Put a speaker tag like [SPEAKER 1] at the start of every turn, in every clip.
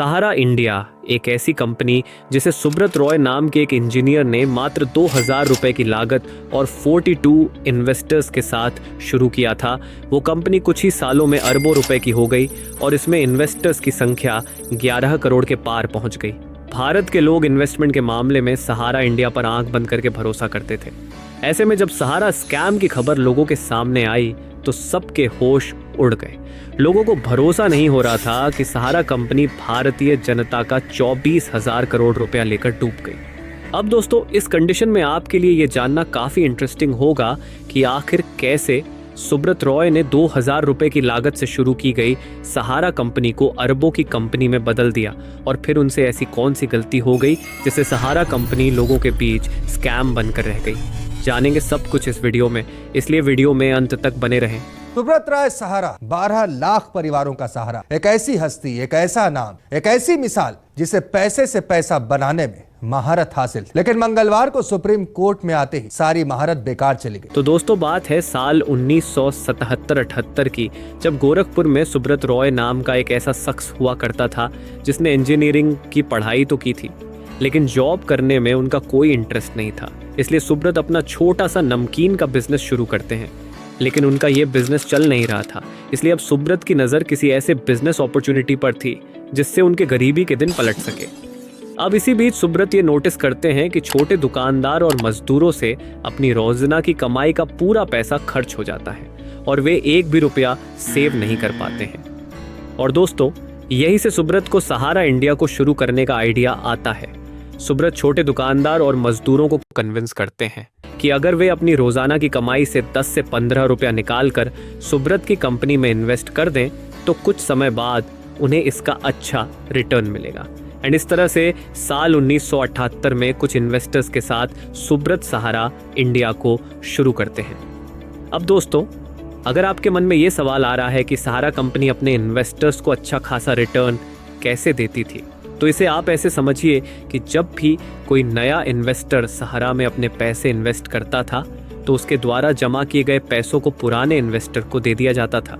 [SPEAKER 1] सहारा India एक ऐसी company जिसे सुब्रत रॉय नाम के एक इंजीनियर ने मात्र 2000 रुपए की लागत और 42 इन्वेस्टर्स के साथ शुरू किया था, वो कंपनी कुछ ही सालों में अरबों रुपए की हो गई और इसमें इन्वेस्टर्स की संख्या 11 करोड़ के पार पहुंच गई। भारत के लोग इन्वेस्टमेंट के मामले में सहारा इंडिया पर आंख बंद करके भरोसा करते थे। ऐसे में जब सहारा स्कैम की खबर लोगों के सामने आई तो सबके होश उड़ गए। लोगों को भरोसा नहीं हो रहा था कि सहारा कंपनी भारतीय जनता का 24,000 करोड़ रुपया लेकर डूब गई। अब दोस्तों, इस कंडीशन में आपके लिए ये जानना काफी इंटरेस्टिंग होगा कि आखिर कैसे सुब्रत रॉय ने 2000 रुपए की लागत से शुरू की गई सहारा कंपनी को अरबों की कंपनी में बदल दिया और फिर उनसे ऐसी कौन सी गलती हो गई जिससे सहारा कंपनी लोगों के बीच स्कैम बनकर रह गई। जानेंगे सब कुछ इस वीडियो में, इसलिए वीडियो में अंत तक बने रहें।
[SPEAKER 2] सुब्रत रॉय सहारा 12 लाख परिवारों का सहारा, एक ऐसी हस्ती, एक ऐसा नाम, एक ऐसी मिसाल जिसे पैसे से पैसा बनाने में महारत हासिल, लेकिन मंगलवार को सुप्रीम कोर्ट में आते ही सारी महारत बेकार चली गई।
[SPEAKER 1] तो दोस्तों, बात है साल 1977-78 की, जब गोरखपुर में सुब्रत रॉय नाम का एक ऐसा शख्स हुआ करता था जिसने इंजीनियरिंग की पढ़ाई तो की थी, लेकिन जॉब करने में उनका कोई इंटरेस्ट नहीं था। इसलिए सुब्रत अपना छोटा सा नमकीन का बिजनेस शुरू करते हैं, लेकिन उनका ये बिजनेस चल नहीं रहा था। इसलिए अब सुब्रत की नज़र किसी ऐसे बिजनेस अपॉर्चुनिटी पर थी जिससे उनके गरीबी के दिन पलट सके। अब इसी बीच सुब्रत ये नोटिस करते हैं कि छोटे दुकानदार और मजदूरों से अपनी रोजाना की कमाई का पूरा पैसा खर्च हो जाता है और वे एक भी रुपया सेव नहीं कर पाते हैं। और दोस्तों, यही से सुब्रत को सहारा इंडिया को शुरू करने का आइडिया आता है। सुब्रत छोटे दुकानदार और मजदूरों को कन्विंस करते हैं कि अगर वे अपनी रोजाना की कमाई से 10 से 15 रुपया निकाल कर सुब्रत की कंपनी में इन्वेस्ट कर दें तो कुछ समय बाद उन्हें इसका अच्छा रिटर्न मिलेगा। एंड इस तरह से साल 1978 में कुछ इन्वेस्टर्स के साथ सुब्रत सहारा इंडिया को शुरू करते हैं। अब दोस्तों, अगर आपके मन में ये सवाल आ रहा है कि सहारा कंपनी अपने इन्वेस्टर्स को अच्छा खासा रिटर्न कैसे देती थी, तो इसे आप ऐसे समझिए कि जब भी कोई नया इन्वेस्टर सहारा में अपने पैसे इन्वेस्ट करता था तो उसके द्वारा जमा किए गए पैसों को पुराने इन्वेस्टर को दे दिया जाता था,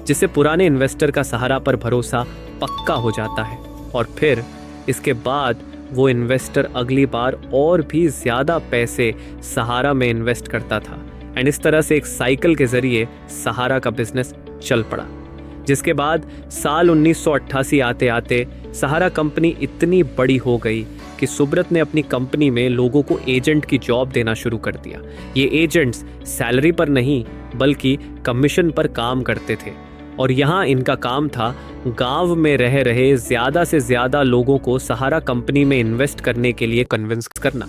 [SPEAKER 1] जिससे पुराने इन्वेस्टर का सहारा पर भरोसा पक्का हो जाता है और फिर इसके बाद वो इन्वेस्टर अगली बार और भी ज़्यादा पैसे सहारा में इन्वेस्ट करता था। एंड इस तरह से एक साइकिल के ज़रिए सहारा का बिजनेस चल पड़ा, जिसके बाद साल 1988 आते आते सहारा कंपनी इतनी बड़ी हो गई कि सुब्रत ने अपनी कंपनी में लोगों को एजेंट की जॉब देना शुरू कर दिया। ये एजेंट्स सैलरी पर नहीं बल्कि कमीशन पर काम करते थे और यहाँ इनका काम था गांव में रह रहे ज़्यादा से ज़्यादा लोगों को सहारा कंपनी में इन्वेस्ट करने के लिए कन्विंस करना।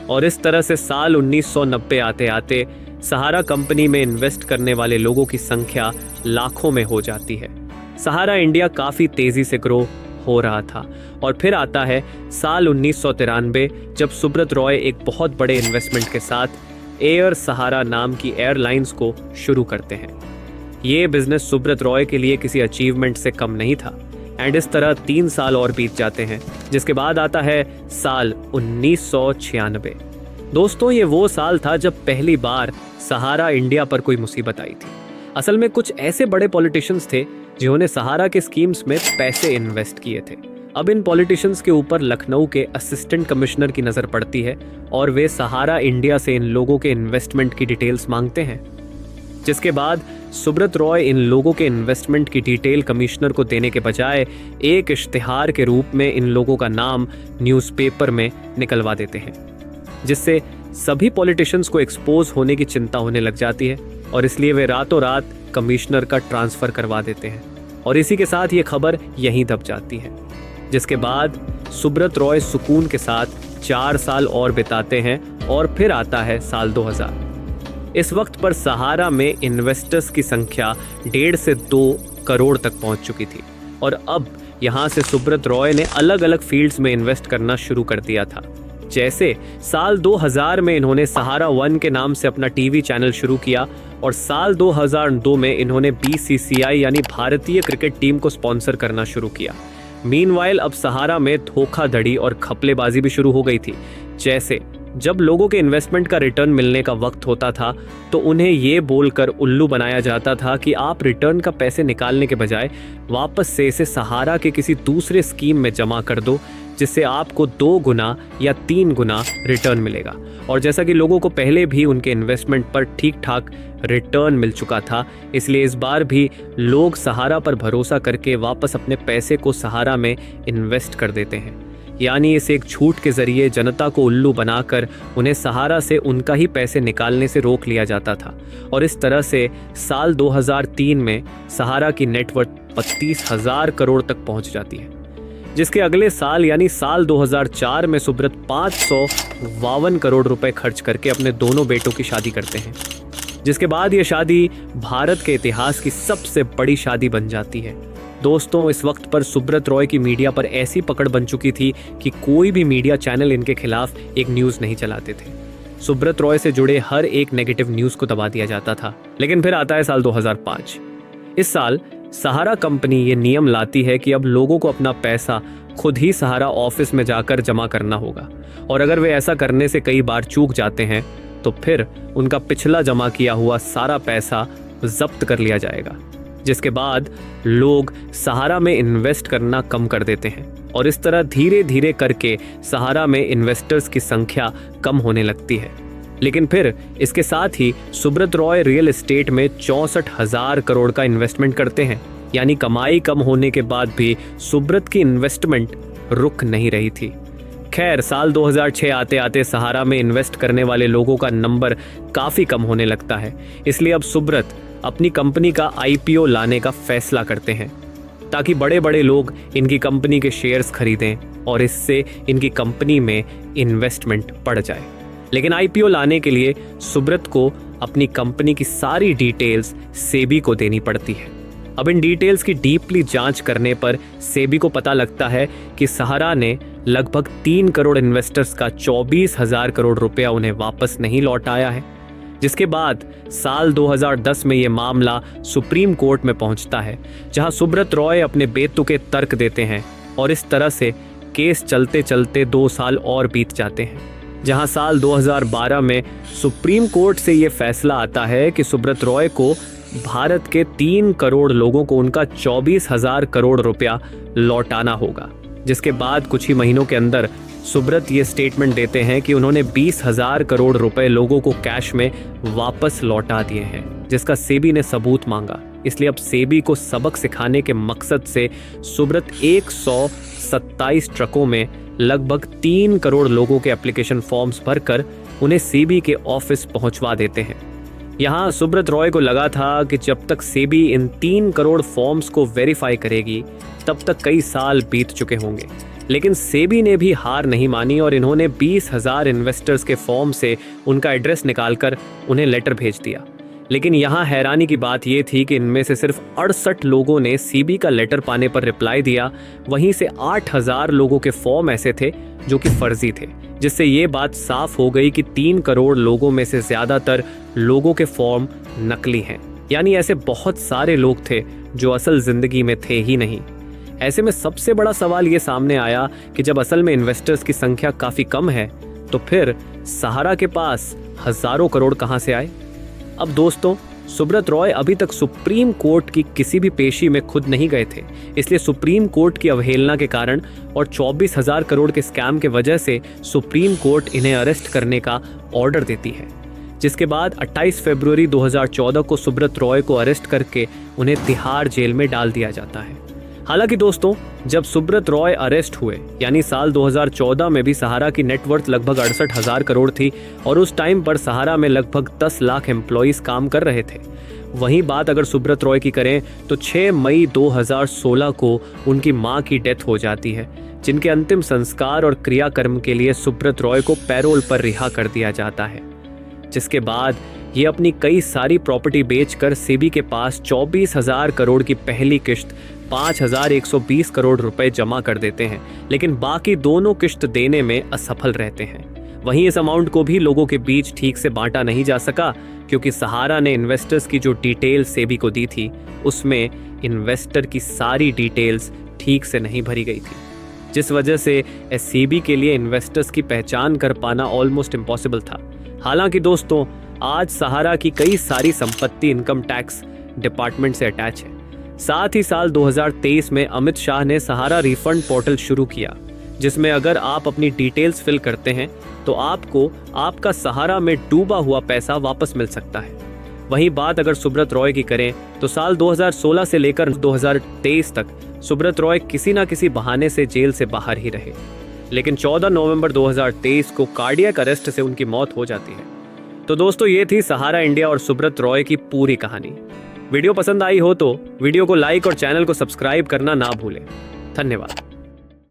[SPEAKER 1] और इस तरह से साल 1990 आते आते सहारा कंपनी में इन्वेस्ट करने वाले लोगों की संख्या लाखों में हो जाती है। सहारा इंडिया काफ़ी तेज़ी से ग्रो हो रहा था। और फिर आता है साल 1993, जब सुब्रत रॉय एक बहुत बड़े इन्वेस्टमेंट के साथ एयर सहारा नाम की एयरलाइंस को शुरू करते हैं। ये बिजनेस सुब्रत रॉय के लिए किसी अचीवमेंट से कम नहीं था। एंड इस तरह 3 साल और बीत जाते हैं, जिसके बाद आता है साल 1996। दोस्तों, ये वो साल था जब पहली बार सहारा इंडिया पर कोई मुसीबत आई थी। असल में कुछ ऐसे बड़े पॉलिटिशियंस थे जिन्होंने सहारा के स्कीम्स में पैसे इन्वेस्ट किए थे। अब इन पॉलिटिशियंस के ऊपर लखनऊ के असिस्टेंट कमिश्नर की नज़र पड़ती है और वे सहारा इंडिया से इन लोगों के इन्वेस्टमेंट की डिटेल्स मांगते हैं, जिसके बाद सुब्रत रॉय इन लोगों के इन्वेस्टमेंट की डिटेल कमिश्नर को देने के बजाय एक इश्तिहार के रूप में इन लोगों का नाम न्यूज़पेपर में निकलवा देते हैं, जिससे सभी पॉलिटिशियंस को एक्सपोज होने की चिंता होने लग जाती है और इसलिए वे रातों रात कमिश्नर का ट्रांसफ़र करवा देते हैं और इसी के साथ ये खबर यहीं दब जाती है। जिसके बाद सुब्रत रॉय सुकून के साथ 4 साल और बिताते हैं और फिर आता है साल 2000। इस वक्त पर सहारा में इन्वेस्टर्स की संख्या 1.5 से 2 करोड़ तक पहुंच चुकी थी और अब यहाँ से सुब्रत रॉय ने अलग अलग फील्ड्स में इन्वेस्ट करना शुरू कर दिया था। जैसे साल 2000 में इन्होंने सहारा 1 के नाम से अपना टीवी चैनल शुरू किया और साल 2002 में इन्होंने BCCI यानी भारतीय क्रिकेट टीम को स्पॉन्सर करना शुरू किया। मीनवाइल अब सहारा में धोखाधड़ी और खपलेबाजी भी शुरू हो गई थी। जैसे जब लोगों के इन्वेस्टमेंट का रिटर्न मिलने का वक्त होता था तो उन्हें ये बोलकर उल्लू बनाया जाता था कि आप रिटर्न का पैसे निकालने के बजाय वापस से इसे सहारा के किसी दूसरे स्कीम में जमा कर दो, जिससे आपको 2 गुना या 3 गुना रिटर्न मिलेगा। और जैसा कि लोगों को पहले भी उनके इन्वेस्टमेंट पर ठीक ठाक रिटर्न मिल चुका था, इसलिए इस बार भी लोग सहारा पर भरोसा करके वापस अपने पैसे को सहारा में इन्वेस्ट कर देते हैं। यानी इस एक झूठ के जरिए जनता को उल्लू बनाकर उन्हें सहारा से उनका ही पैसे निकालने से रोक लिया जाता था। और इस तरह से साल 2003 में सहारा की नेटवर्थ 32,000 करोड़ तक पहुंच जाती है, जिसके अगले साल यानी साल 2004 में सुब्रत 552 करोड़ रुपए खर्च करके अपने दोनों बेटों की शादी करते हैं, जिसके बाद ये शादी भारत के इतिहास की सबसे बड़ी शादी बन जाती है। दोस्तों, इस वक्त पर सुब्रत रॉय की मीडिया पर ऐसी पकड़ बन चुकी थी कि कोई भी मीडिया चैनल इनके खिलाफ एक न्यूज़ नहीं चलाते थे। सुब्रत रॉय से जुड़े हर एक नेगेटिव न्यूज़ को दबा दिया जाता था। लेकिन फिर आता है साल 2005। इस साल सहारा कंपनी ये नियम लाती है कि अब लोगों को अपना पैसा खुद ही सहारा ऑफिस में जाकर जमा करना होगा, और अगर वे ऐसा करने से कई बार चूक जाते हैं तो फिर उनका पिछला जमा किया हुआ सारा पैसा जब्त कर लिया जाएगा, जिसके बाद लोग सहारा में इन्वेस्ट करना कम कर देते हैं। और इस तरह धीरे धीरे करके सहारा में इन्वेस्टर्स की संख्या कम होने लगती है। लेकिन फिर इसके साथ ही सुब्रत रॉय रियल एस्टेट में 64,000 करोड़ का इन्वेस्टमेंट करते हैं। यानी कमाई कम होने के बाद भी सुब्रत की इन्वेस्टमेंट रुक नहीं रही थी। खैर, साल 2006 आते आते सहारा में इन्वेस्ट करने वाले लोगों का नंबर काफ़ी कम होने लगता है। इसलिए अब सुब्रत अपनी कंपनी का IPO लाने का फैसला करते हैं, ताकि बड़े बड़े लोग इनकी कंपनी के शेयर्स खरीदें और इससे इनकी कंपनी में इन्वेस्टमेंट बढ़ जाए। लेकिन IPO लाने के लिए सुब्रत को अपनी कंपनी की सारी डिटेल्स सेबी को देनी पड़ती है। अब इन डिटेल्स की डीपली जांच करने पर सेबी को पता लगता है कि सहारा ने लगभग 3 करोड़ इन्वेस्टर्स का 24,000 करोड़ रुपया उन्हें वापस नहीं लौटाया है। जिसके बाद साल 2010 में ये मामला सुप्रीम कोर्ट में पहुंचता है, जहां सुब्रत रॉय अपने बेतुके तर्क देते हैं और इस तरह से केस चलते चलते 2 साल और बीत जाते हैं, जहां साल 2012 में सुप्रीम कोर्ट से ये फैसला आता है कि सुब्रत रॉय को भारत के 3 करोड़ लोगों को उनका 24,000 करोड़ रुपया लौटाना होगा। जिसके बाद कुछ ही महीनों के अंदर सुब्रत ये स्टेटमेंट देते हैं कि उन्होंने 20,000 करोड़ रुपए लोगों को कैश में वापस लौटा दिए हैं, जिसका सेबी ने सबूत मांगा। इसलिए अब सेबी को सबक सिखाने के मकसद से सुब्रत 127 ट्रकों में लगभग 3 करोड़ लोगों के एप्लीकेशन फॉर्म्स भरकर उन्हें सेबी के ऑफिस पहुंचवा देते हैं। यहाँ सुब्रत रॉय को लगा था कि जब तक सेबी इन 3 करोड़ फॉर्म्स को वेरीफाई करेगी तब तक कई साल बीत चुके होंगे। लेकिन सेबी ने भी हार नहीं मानी और इन्होंने 20,000 इन्वेस्टर्स के फॉर्म से उनका एड्रेस निकालकर उन्हें लेटर भेज दिया। लेकिन यहाँ हैरानी की बात यह थी कि इनमें से सिर्फ 68 लोगों ने सेबी का लेटर पाने पर रिप्लाई दिया। वहीं से 8,000 लोगों के फॉर्म ऐसे थे जो कि फर्जी थे, जिससे ये बात साफ हो गई कि 3 करोड़ लोगों में से ज्यादातर लोगों के फॉर्म नकली हैं। यानी ऐसे बहुत सारे लोग थे जो असल जिंदगी में थे ही नहीं। ऐसे में सबसे बड़ा सवाल ये सामने आया कि जब असल में इन्वेस्टर्स की संख्या काफी कम है तो फिर सहारा के पास हजारों करोड़ कहां से आए। अब दोस्तों, सुब्रत रॉय अभी तक सुप्रीम कोर्ट की किसी भी पेशी में खुद नहीं गए थे, इसलिए सुप्रीम कोर्ट की अवहेलना के कारण और 24,000 करोड़ के स्कैम के वजह से सुप्रीम कोर्ट इन्हें अरेस्ट करने का ऑर्डर देती है, जिसके बाद 28 फरवरी 2014 को सुब्रत रॉय को अरेस्ट करके उन्हें तिहाड़ जेल में डाल दिया जाता है। हालांकि दोस्तों, जब सुब्रत रॉय अरेस्ट हुए यानी साल 2014 में भी सहारा की नेटवर्थ लगभग 68,000 करोड़ थी और उस टाइम पर सहारा में लगभग 10 लाख एम्प्लॉइज काम कर रहे थे। वहीं बात अगर सुब्रत रॉय की करें तो 6 मई 2016 को उनकी मां की डेथ हो जाती है, जिनके अंतिम संस्कार और क्रियाकर्म के लिए सुब्रत रॉय को पैरोल पर रिहा कर दिया जाता है। जिसके बाद ये अपनी कई सारी प्रॉपर्टी बेचकर सेबी के पास 24,000 करोड़ की पहली किश्त 5,120 करोड़ रुपए जमा कर देते हैं, लेकिन बाकी दोनों किश्त देने में असफल रहते हैं। वहीं इस अमाउंट को भी लोगों के बीच ठीक से बांटा नहीं जा सका, क्योंकि सहारा ने इन्वेस्टर्स की जो डिटेल सेबी को दी थी उसमें इन्वेस्टर की सारी डिटेल्स ठीक से नहीं भरी गई थी, जिस वजह से एससीबी के लिए इन्वेस्टर्स की पहचान कर पाना ऑलमोस्ट इम्पॉसिबल था। हालांकि दोस्तों, आज सहारा की कई सारी संपत्ति इनकम टैक्स डिपार्टमेंट से अटैच है। साथ ही साल 2023 में अमित शाह ने सहारा रिफंड पोर्टल शुरू किया, जिसमें अगर आप अपनी डिटेल्स फिल करते हैं तो आपको आपका सहारा में डूबा हुआ पैसा वापस मिल सकता है। वहीं बात अगर सुब्रत रॉय की करें तो साल 2016 से लेकर 2023 तक सुब्रत रॉय किसी न किसी बहाने से जेल से बाहर ही रहे, लेकिन 14 नवंबर 2023 को कार्डियक अरेस्ट से उनकी मौत हो जाती है। तो दोस्तों, ये थी सहारा इंडिया और सुब्रत रॉय की पूरी कहानी। वीडियो पसंद आई हो तो वीडियो को लाइक और चैनल को सब्सक्राइब करना ना भूलें। धन्यवाद।